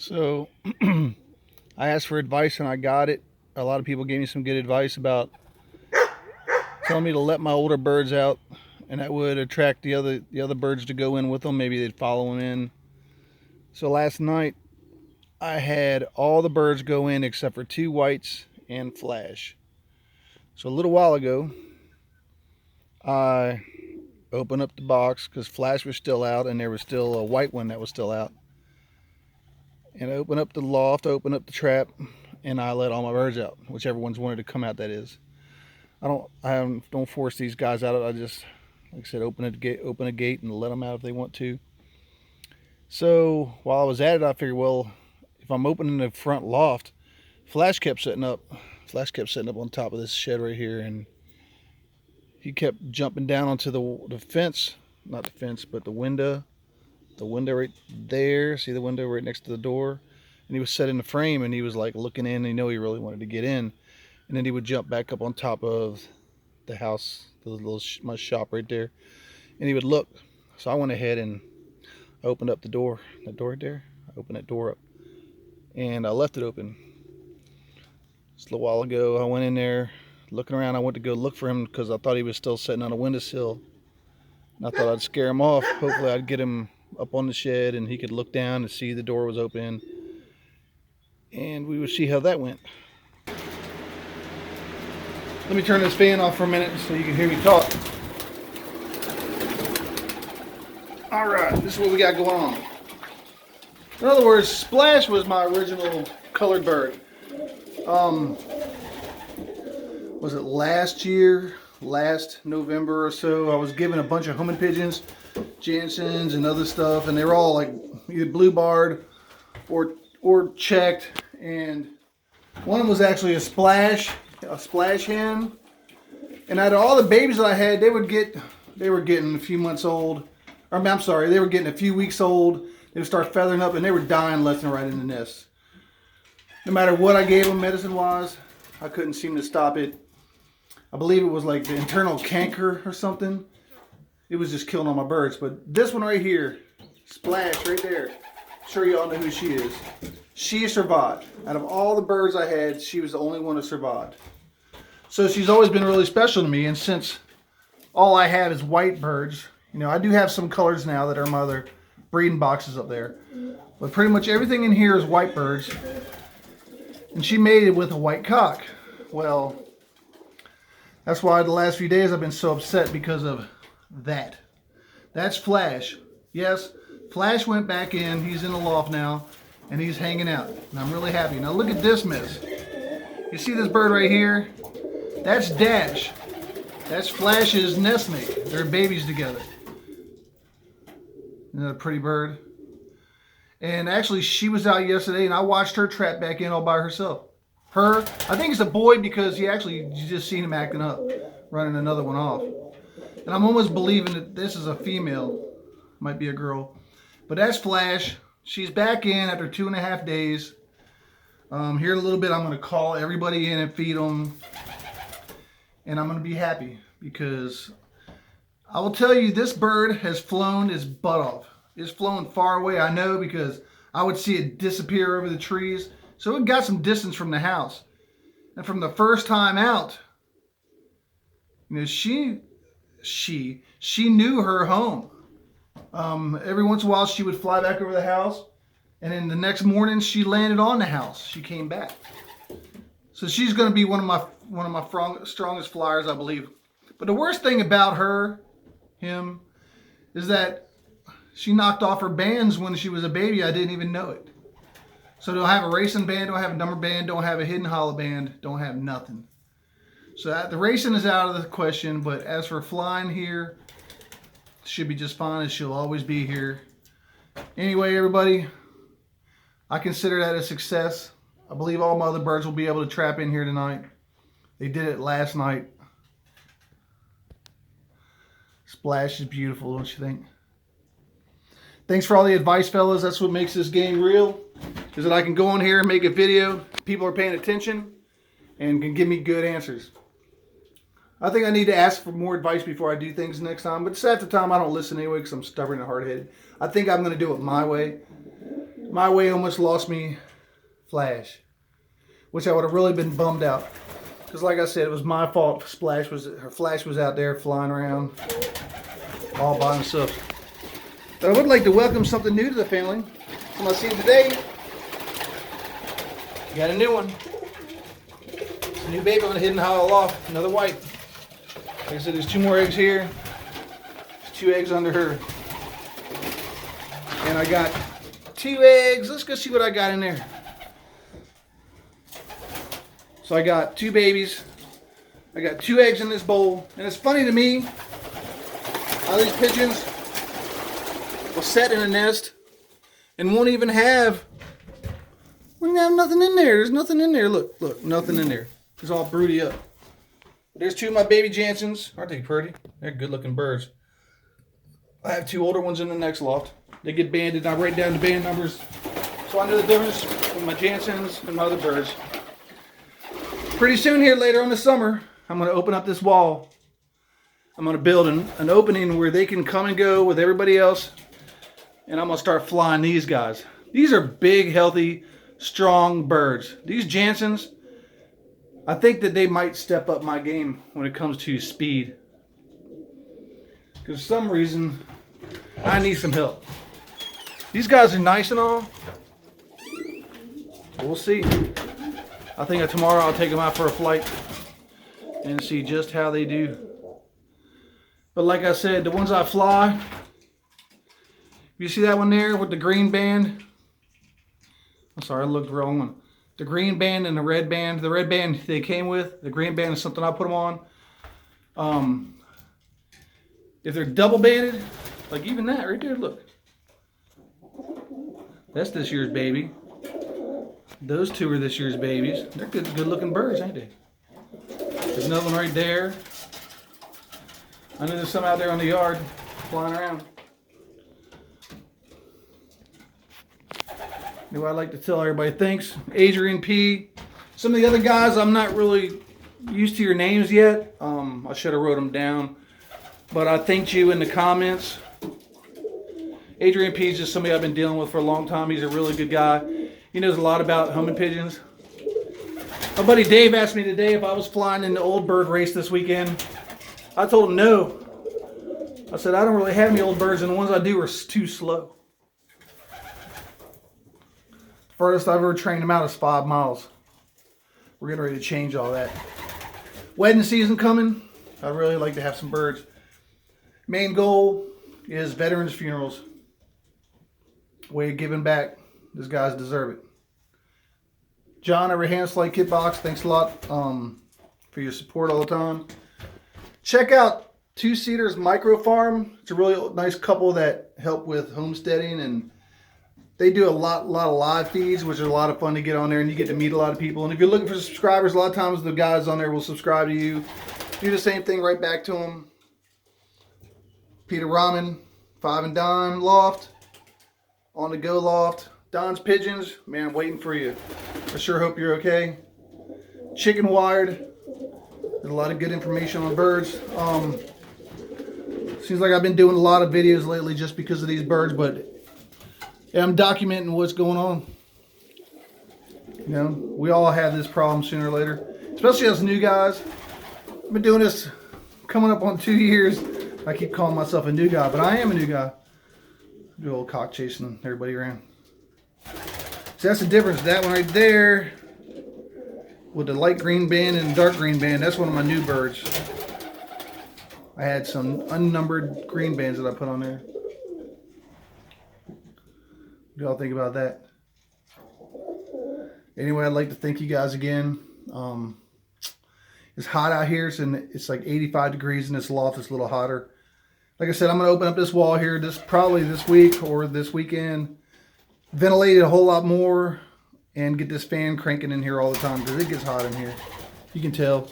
So I asked for advice and I got it. A lot of people gave me some good advice about telling me to let my older birds out, and that would attract the other birds to go in with them. Maybe they'd follow them in. So last night I had all the birds go in except for two whites and Flash. So a little while ago I opened up the box because Flash was still out and there was still a white one that was still out. And I opened up the loft, opened up the trap, and I let all my birds out, whichever ones wanted to come out. That is, don't force these guys out. I just, like I said, open a gate, and let them out if they want to. So while I was at it, I figured, well, if I'm opening the front loft, Flash kept setting up. Flash kept setting up on top of this shed right here, and he kept jumping down onto the fence, not the fence, but the window. The window right there. See the window right next to the door? And he was set in the frame and he was like looking in. And he really wanted to get in. And then he would jump back up on top of the house, my shop right there. And he would look. So I went ahead and opened up the door. That door right there? I opened that door up. And I left it open. Just a little while ago, I went in there looking around. I went to go look for him because I thought he was still sitting on a windowsill. And I thought I'd scare him off. Hopefully I'd get him up on the shed and he could look down and see the door was open, and we would see how that went. Let me turn this fan off for a minute so you can hear me talk. Alright, this is what we got going on. In other words, Splash was my original colored bird. Was it last November or so? I was given a bunch of homing pigeons, Jansons and other stuff, and they were all like either blue barred or checked, and one of them was actually a splash hen. And out of all the babies that I had, they were getting a few months old. I'm sorry, they were getting a few weeks old. They would start feathering up, and they were dying left and right in the nest. No matter what I gave them medicine-wise, I couldn't seem to stop it. I believe it was like the internal canker or something. It was just killing all my birds. But this one right here, Splash, right there, I'm sure you all know who she is. She survived. Out of all the birds I had, she was the only one that survived. So she's always been really special to me. And since all I have is white birds, I do have some colors now that are my other breeding boxes up there. But pretty much everything in here is white birds. And she mated with a white cock. Well, that's why the last few days I've been so upset because of that. That's Flash. Yes, Flash went back in. He's in the loft now, and he's hanging out. And I'm really happy. Now look at this mess. You see this bird right here? That's Dash. That's Flash's nestmate. They're babies together. Isn't that a pretty bird? And actually, she was out yesterday, and I watched her trap back in all by herself. I think it's a boy because you just seen him acting up, running another one off. And I'm almost believing that this is a female. Might be a girl. But that's Flash. She's back in after 2.5 days. Here in a little bit, I'm going to call everybody in and feed them. And I'm going to be happy because I will tell you, this bird has flown its butt off. It's flown far away, I know, because I would see it disappear over the trees. So it got some distance from the house. And from the first time out, she knew her home. Every once in a while she would fly back over the house, and then the next morning she landed on the house. She came back. So she's going to be one of my strongest flyers, I believe. But the worst thing about him, is that she knocked off her bands when she was a baby. I didn't even know it. So don't have a racing band, don't have a number band, don't have a hidden hollow band, don't have nothing. So the racing is out of the question, but as for flying here, should be just fine, as she'll always be here. Anyway, everybody, I consider that a success. I believe all my other birds will be able to trap in here tonight. They did it last night. Splash is beautiful, don't you think? Thanks for all the advice, fellas. That's what makes this game real, is that I can go on here and make a video. People are paying attention and can give me good answers. I think I need to ask for more advice before I do things next time. But half the time I don't listen anyway because I'm stubborn and hard-headed. I think I'm going to do it my way. My way almost lost me Flash, which I would have really been bummed out. Because like I said, it was my fault. Her Flash was out there flying around all by himself. But I would like to welcome something new to the family. Come I see today. Got a new one. It's a new baby on the hidden hollow loft. Another white. Like I said, there's 2 more eggs here. There's 2 eggs under her. And I got 2 eggs. Let's go see what I got in there. So I got 2 babies. I got 2 eggs in this bowl. And it's funny to me how these pigeons will set in a nest and won't even have nothing in there. There's nothing in there. Look, nothing in there. It's all broody up. There's 2 of my baby Jansons. Aren't they pretty? They're good looking birds. I have 2 older ones in the next loft. They get banded. I write down the band numbers so I know the difference between my Jansons and my other birds. Pretty soon here, later on this summer, I'm going to open up this wall. I'm going to build an opening where they can come and go with everybody else. And I'm going to start flying these guys. These are big, healthy, strong birds. These Jansons, I think that they might step up my game when it comes to speed. Because for some reason, I need some help. These guys are nice and all. We'll see. I think tomorrow I'll take them out for a flight and see just how they do. But like I said, the ones I fly, you see that one there with the green band? I'm sorry, I looked the wrong one. The green band and the red band. The red band they came with. The green band is something I put them on. If they're double banded, like even that right there, look. That's this year's baby. Those 2 are this year's babies. They're good looking birds, ain't they? There's another one right there. I know there's some out there on the yard flying around. Anyway, I'd like to tell everybody thanks. Adrian P. Some of the other guys, I'm not really used to your names yet. I should have wrote them down. But I thanked you in the comments. Adrian P. is just somebody I've been dealing with for a long time. He's a really good guy. He knows a lot about homing pigeons. My buddy Dave asked me today if I was flying in the old bird race this weekend. I told him no. I said I don't really have any old birds, and the ones I do are too slow. Furthest I've ever trained them out is 5 miles. We're getting ready to change all that. Wedding season coming. I'd really like to have some birds. Main goal is veterans funerals. Way of giving back. These guys deserve it. John over Hands Flight Kit Box, thanks a lot for your support all the time. Check out Two Cedars Micro Farm. It's a really nice couple that help with homesteading, and they do a lot of live feeds, which are a lot of fun to get on there, and you get to meet a lot of people. And if you're looking for subscribers, a lot of times the guys on there will subscribe to you. Do the same thing right back to them. Peter Rahman, 5 and Don Loft, On the Go Loft, Don's Pigeons. Man, I'm waiting for you. I sure hope you're okay. Chicken Wired. There's a lot of good information on birds. Seems like I've been doing a lot of videos lately just because of these birds, but yeah, I'm documenting what's going on. You know, we all have this problem sooner or later, especially us new guys. I've been doing this coming up on 2 years. I keep calling myself a new guy, but I am a new guy. I do a little cock chasing everybody around. So that's the difference. That one right there with the light green band and dark green band, that's one of my new birds. I had some unnumbered green bands that I put on there. What do y'all think about that? Anyway, I'd like to thank you guys again. It's hot out here. It's like 85 degrees in this loft. It's a little hotter. Like I said, I'm going to open up this wall here probably this week or this weekend. Ventilate it a whole lot more and get this fan cranking in here all the time because it gets hot in here. You can tell.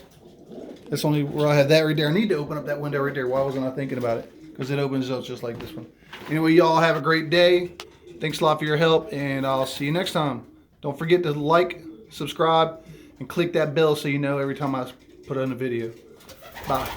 That's only where I have that right there. I need to open up that window right there. Why wasn't I thinking about it? Because it opens up just like this one. Anyway, y'all have a great day. Thanks a lot for your help, and I'll see you next time. Don't forget to like, subscribe, and click that bell so you know every time I put on a video. Bye.